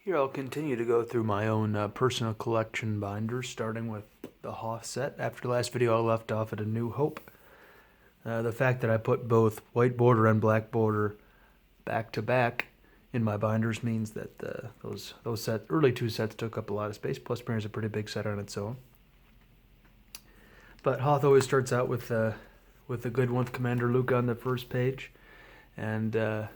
Here I'll continue to go through my own personal collection binders, starting with the Hoth set. After the last video I left off at A New Hope. The fact that I put both white border and black border back to back in my binders means that those early two sets took up a lot of space, plus Premier's a pretty big set on its own. But Hoth always starts out with a good one with Commander Luke on the first page, and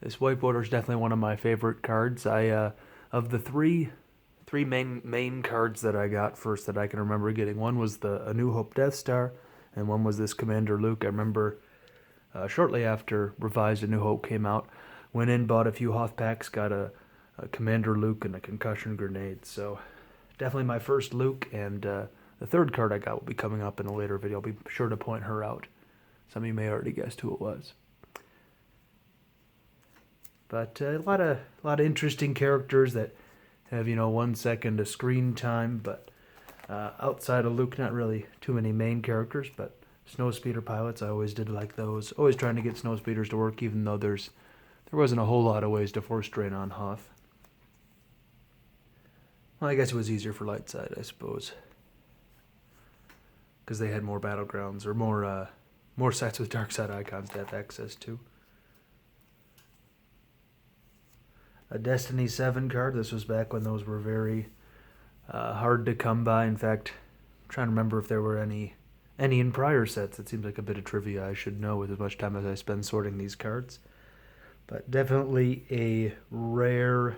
this white border is definitely one of my favorite cards. Of the three main cards that I got first that I can remember getting, one was the A New Hope Death Star, and one was this Commander Luke. I remember shortly after Revised A New Hope came out, went in, bought a few Hoth packs, got a Commander Luke and a concussion grenade. So definitely my first Luke, and the third card I got will be coming up in a later video. I'll be sure to point her out. Some of you may already guessed who it was. But a lot of interesting characters that have 1 second of screen time. But outside of Luke, not really too many main characters. But snowspeeder pilots, I always did like those. Always trying to get snowspeeders to work, even though there wasn't a whole lot of ways to force drain on Hoth. Well, I guess it was easier for light side, I suppose, because they had more battlegrounds or more sets with dark side icons to have access to. A Destiny 7 card. This was back when those were very hard to come by. In fact, I'm trying to remember if there were any in prior sets. It seems like a bit of trivia I should know with as much time as I spend sorting these cards. But definitely a rarely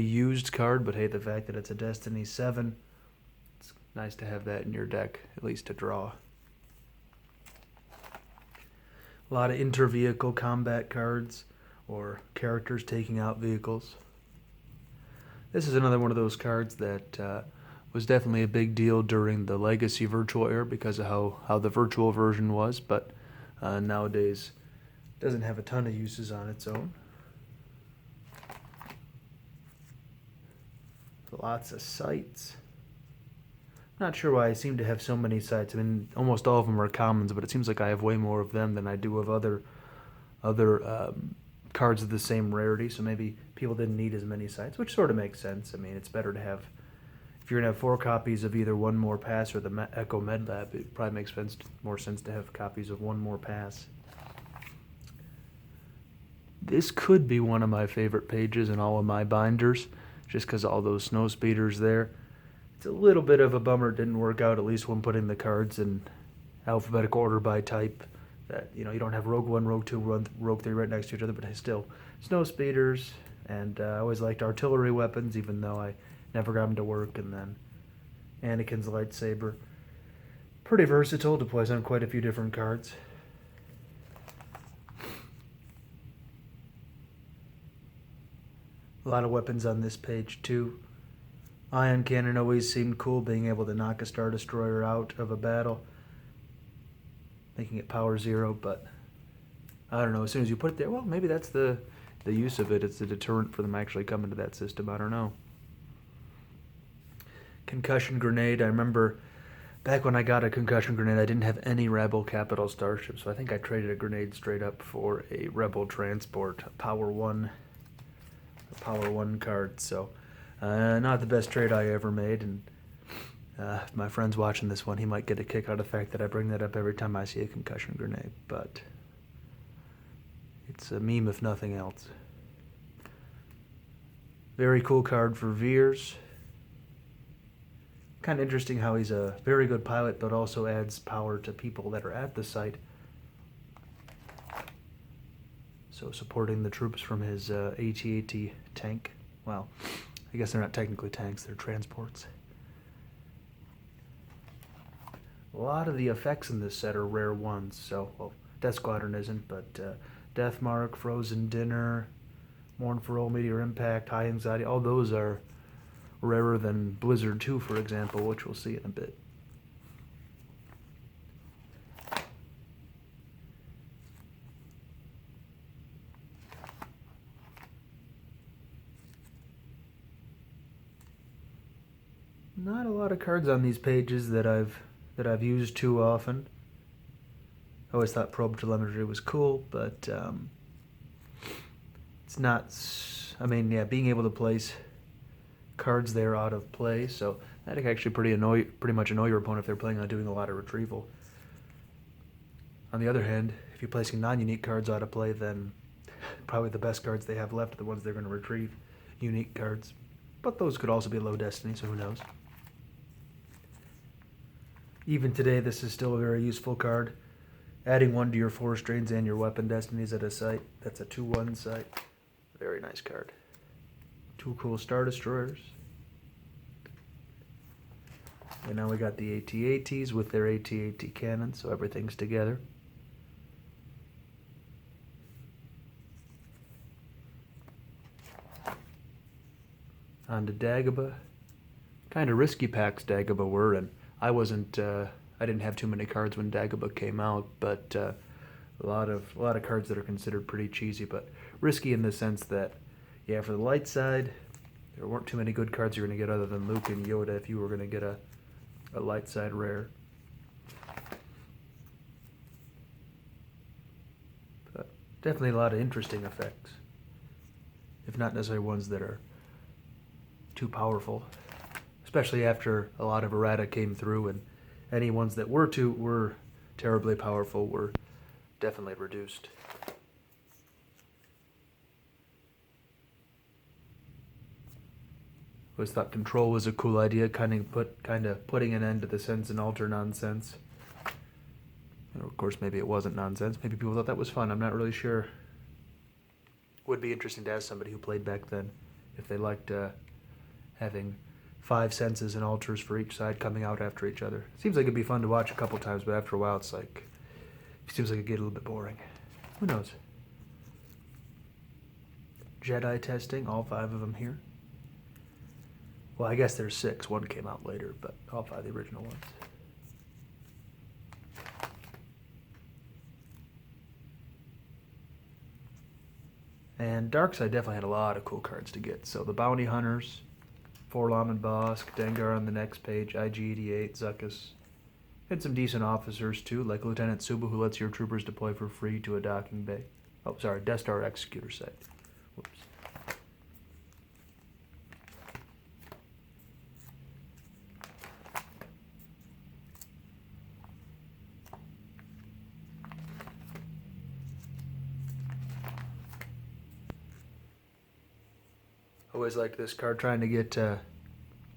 used card. But hey, the fact that it's a Destiny 7, it's nice to have that in your deck, at least to draw. A lot of inter-vehicle combat cards, or characters taking out vehicles. This is another one of those cards that was definitely a big deal during the Legacy Virtual era because of how the virtual version was, but nowadays doesn't have a ton of uses on its own. Lots of sights. Not sure why I seem to have so many sights. I mean, almost all of them are commons, but it seems like I have way more of them than I do of other cards of the same rarity, so maybe people didn't need as many sites, which sort of makes sense. I mean, it's better to have, if you're going to have 4 copies of either One More Pass or the Echo Med Lab, it probably makes more sense to have copies of One More Pass. This could be one of my favorite pages in all of my binders, just because all those snow speeders there. It's a little bit of a bummer it didn't work out, at least when putting the cards in alphabetical order by type. That you don't have Rogue 1, Rogue 2, Rogue 3 right next to each other, but still snow speeders, and I always liked artillery weapons, even though I never got them to work. And then Anakin's lightsaber, pretty versatile, deploys on quite a few different cards. A lot of weapons on this page too. Ion cannon always seemed cool, being able to knock a Star Destroyer out of a battle, making it power 0, but I don't know, as soon as you put it there, well, maybe that's the use of it. It's a deterrent for them actually coming to that system. I don't know. Concussion grenade. I remember back when I got a concussion grenade, I didn't have any Rebel capital starships, so I think I traded a grenade straight up for a Rebel transport, a Power 1 card. So not the best trade I ever made, and if my friend's watching this one, he might get a kick out of the fact that I bring that up every time I see a concussion grenade, but it's a meme if nothing else. Very cool card for Veers. Kind of interesting how he's a very good pilot, but also adds power to people that are at the site. So supporting the troops from his AT-AT tank. Well, I guess they're not technically tanks, they're transports. A lot of the effects in this set are rare ones, so, well, Death Squadron isn't, but Death Mark, Frozen Dinner, Mourn for Old Meteor Impact, High Anxiety, all those are rarer than Blizzard 2, for example, which we'll see in a bit. Not a lot of cards on these pages that I've used too often. I always thought probe telemetry was cool, but it's not. I mean, yeah, being able to place cards there out of play, so that can actually pretty much annoy your opponent if they're planning on doing a lot of retrieval. On the other hand, if you're placing non-unique cards out of play, then probably the best cards they have left are the ones they're going to retrieve, unique cards. But those could also be low destiny, so who knows. Even today, this is still a very useful card. Adding 1 to your forest drains and your weapon destinies at a site. That's a 2/1 site. Very nice card. 2 cool Star Destroyers. And now we got the AT-ATs with their AT-AT cannons, so everything's together. On to Dagobah. Kind of risky packs Dagobah were, and I didn't have too many cards when Dagobah came out, but a lot of cards that are considered pretty cheesy, but risky in the sense that, yeah, for the light side, there weren't too many good cards you're going to get other than Luke and Yoda if you were going to get a light side rare. But definitely a lot of interesting effects, if not necessarily ones that are too powerful, especially after a lot of errata came through, and any ones that were terribly powerful were definitely reduced. Always thought control was a cool idea, kind of putting an end to the sense and alter nonsense. And of course, maybe it wasn't nonsense. Maybe people thought that was fun. I'm not really sure. Would be interesting to ask somebody who played back then if they liked having 5 senses and alters for each side coming out after each other. Seems like it'd be fun to watch a couple times, but after a while, it seems like it'd get a little bit boring. Who knows? Jedi testing, all 5 of them here. Well, I guess there's 6. 1 came out later, but all 5 of the original ones. And Darkside definitely had a lot of cool cards to get. So the Bounty Hunters, Forlom and Bosk, Dengar on the next page, IG-88, Zuckuss, and some decent officers too, like Lieutenant Suba, who lets your troopers deploy for free to a docking bay. Oh, sorry, Death Star Executor site. Whoops. Always liked this card, trying to get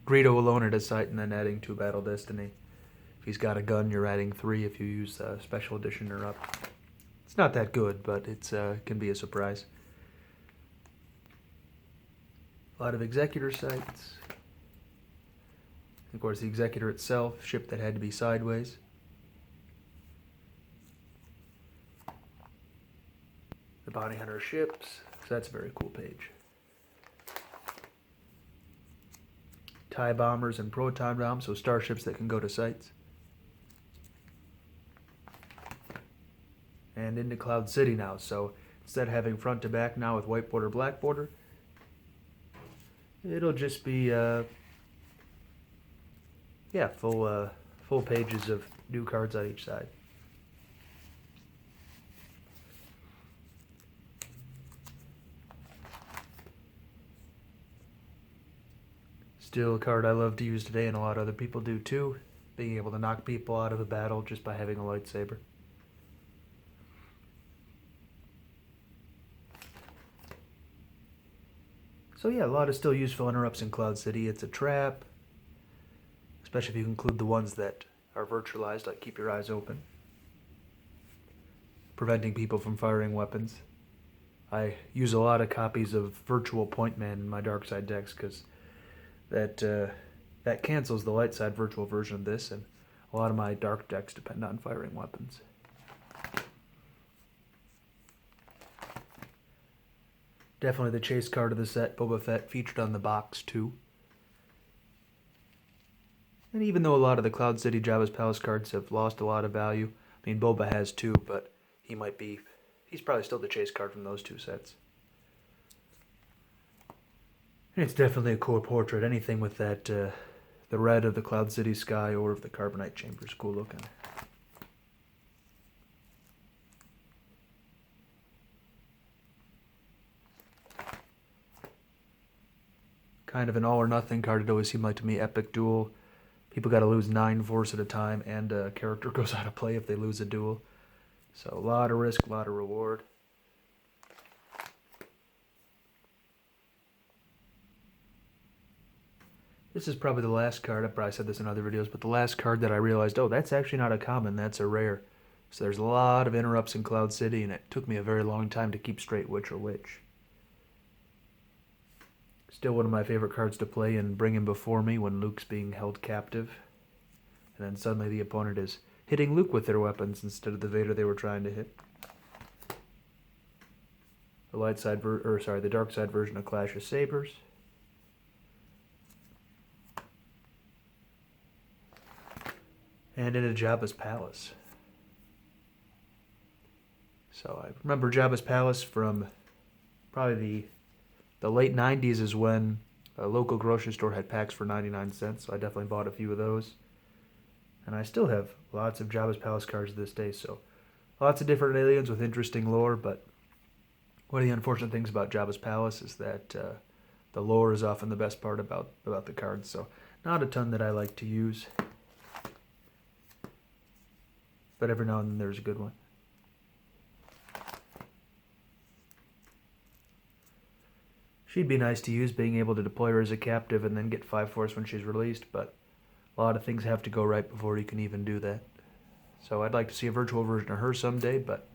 Greedo alone at a site and then adding 2 Battle Destiny. If he's got a gun, you're adding 3 if you use Special Edition or up. It's not that good, but it can be a surprise. A lot of Executor sites. Of course, the Executor itself, ship that had to be sideways. The Bounty Hunter ships, so that's a very cool page. TIE bombers and proton bombs, so starships that can go to sites. And into Cloud City now, so instead of having front to back now with white border, black border, it'll just be full pages of new cards on each side. Still a card I love to use today, and a lot of other people do too. Being able to knock people out of a battle just by having a lightsaber. So yeah, a lot of still useful interrupts in Cloud City. It's a trap, especially if you include the ones that are virtualized, like keep your eyes open. Preventing people from firing weapons. I use a lot of copies of Virtual Point Man in my dark side decks because that cancels the light side virtual version of this, and a lot of my dark decks depend on firing weapons. Definitely the chase card of the set, Boba Fett, featured on the box too. And even though a lot of the Cloud City Jabba's Palace cards have lost a lot of value, I mean Boba has too, but he's probably still the chase card from those 2 sets. It's definitely a cool portrait. Anything with that, the red of the Cloud City sky or of the Carbonite Chamber is cool looking. kind of an all or nothing card. It always seemed like to me, epic duel. People got to lose 9 force at a time, and a character goes out of play if they lose a duel. So a lot of risk, a lot of reward. This is probably the last card, I've probably said this in other videos, but the last card that I realized, oh, that's actually not a common, that's a rare. So there's a lot of interrupts in Cloud City, and it took me a very long time to keep straight which are which. Still one of my favorite cards to play and bring him before me when Luke's being held captive. And then suddenly the opponent is hitting Luke with their weapons instead of the Vader they were trying to hit. The dark side version of Clash of Sabers. And in a Jabba's Palace. So I remember Jabba's Palace from probably the late 90s is when a local grocery store had packs for 99 cents, so I definitely bought a few of those. And I still have lots of Jabba's Palace cards to this day, so lots of different aliens with interesting lore, but one of the unfortunate things about Jabba's Palace is that the lore is often the best part about the cards, so not a ton that I like to use. But every now and then there's a good one. She'd be nice to use, being able to deploy her as a captive and then get 5 force when she's released, but a lot of things have to go right before you can even do that. So I'd like to see a virtual version of her someday, but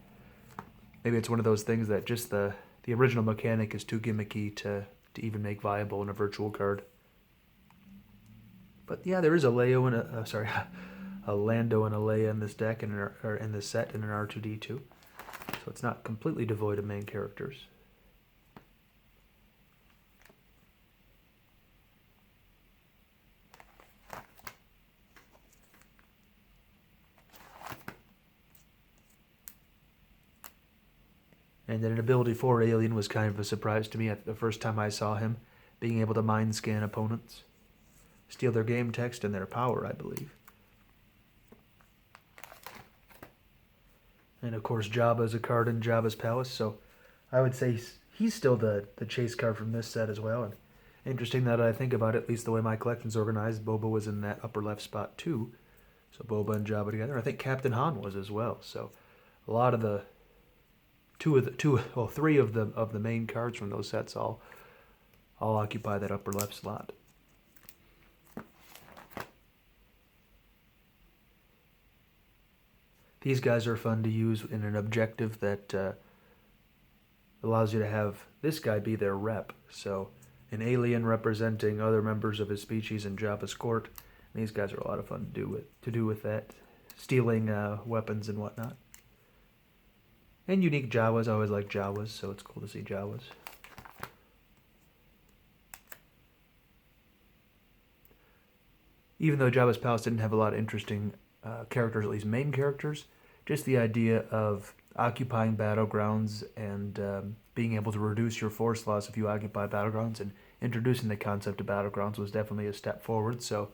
maybe it's one of those things that just the original mechanic is too gimmicky to even make viable in a virtual card. But yeah, there is a Lando and a Leia in this deck or in this set, and an R2D2. So it's not completely devoid of main characters. And then an ability 4 alien was kind of a surprise to me at the first time I saw him, being able to mind scan opponents, steal their game text and their power, I believe. And of course Jabba is a card in Jabba's Palace, so I would say he's still the chase card from this set as well. And interesting that I think about it, at least the way my collection's organized, Boba was in that upper left spot too. So Boba and Jabba together. I think Captain Han was as well. So a lot of the three of the main cards from those sets all occupy that upper left slot. These guys are fun to use in an objective that allows you to have this guy be their rep. So an alien representing other members of his species in Jabba's court. And these guys are a lot of fun to do with that, stealing weapons and whatnot. And unique Jawas. I always like Jawas, so it's cool to see Jawas. Even though Jabba's Palace didn't have a lot of interesting characters, at least main characters, just the idea of occupying battlegrounds and being able to reduce your force loss if you occupy battlegrounds and introducing the concept of battlegrounds was definitely a step forward. So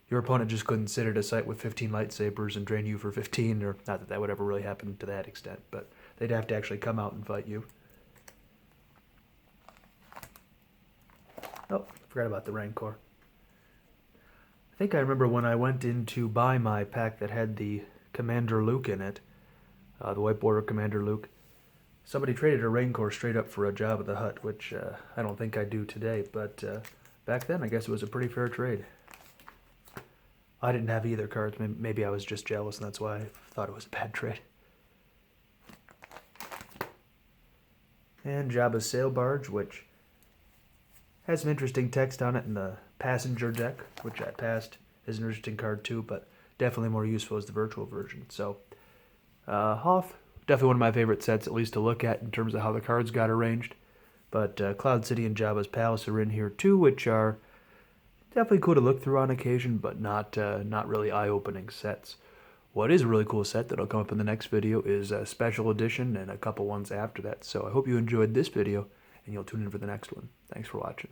your opponent just couldn't sit at a site with 15 lightsabers and drain you for 15, or not that that would ever really happen to that extent, but they'd have to actually come out and fight you. Oh, forgot about the Rancor. I think I remember when I went in to buy my pack that had the Commander Luke in it, the White Border Commander Luke, somebody traded a Rancor straight up for a Jabba the Hutt, which I don't think I do today, but back then I guess it was a pretty fair trade. I didn't have either cards. Maybe I was just jealous, and that's why I thought it was a bad trade. And Jabba's Sail Barge, which has some interesting text on it in the passenger deck, which I passed is an interesting card too, but definitely more useful as the virtual version. So, Hoth, definitely one of my favorite sets, at least to look at in terms of how the cards got arranged. But Cloud City and Jabba's Palace are in here too, which are definitely cool to look through on occasion, but not really eye-opening sets. What is a really cool set that'll come up in the next video is a special edition and a couple ones after that. So I hope you enjoyed this video, and you'll tune in for the next one. Thanks for watching.